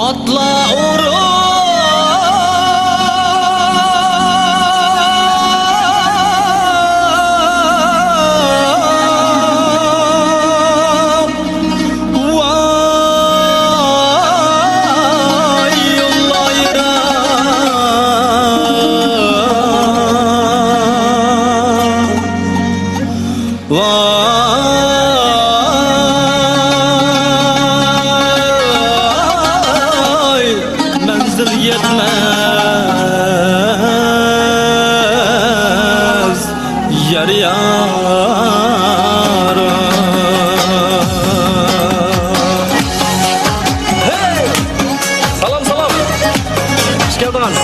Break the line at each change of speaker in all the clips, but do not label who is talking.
Atla urur menzil yetmez yar yar. Hey! Salam salam. Hoş geldiniz.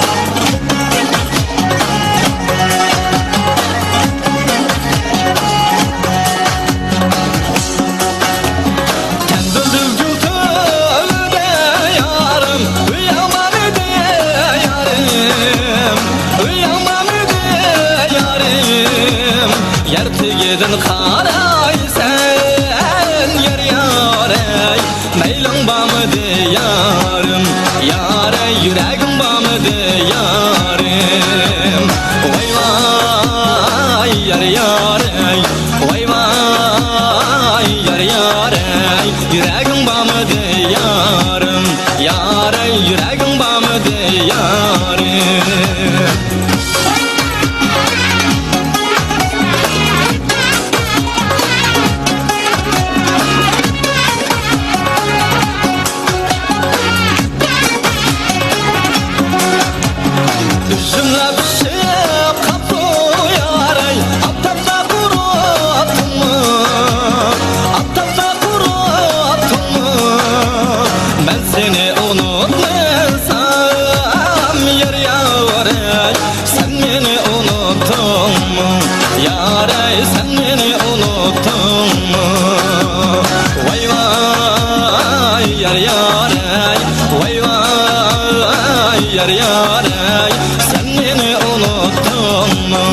Yertigidin qaray sen yer yarey, meyling bormidi yarim, yarey yuragim bormidi yarim. Voy voy yar yarey, voy voy yar yarey, yuragim bormidi yarim, yarey yuragim bormidi yarim. Seni unutmasam yar yarey, sen beni unuttun mu? Yarey sen beni unuttun mu? Vay vay yar yarey, vay vay yar yarey, sen beni unuttun mu?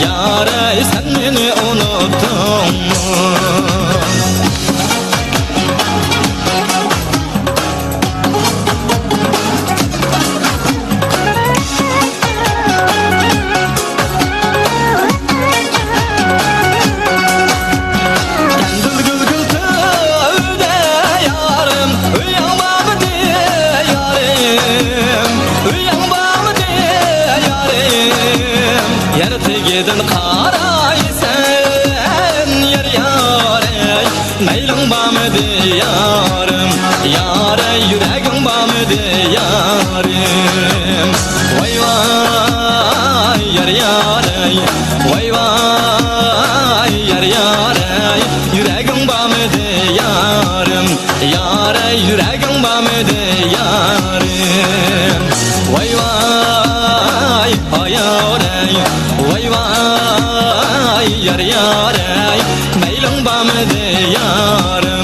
Yarey sen beni unuttun mu? Yertigidin qaray sen yer yarey, meyling bormidi yarim, yarey yuragim bormidi yarim. Voy voy yar yarey, voy voy yar yarey, yuragim bormidi yarim, yarey yuragim bormidi yarim. Voy voy hayarey, voy voy yar yarey, meyling bormidi yarim.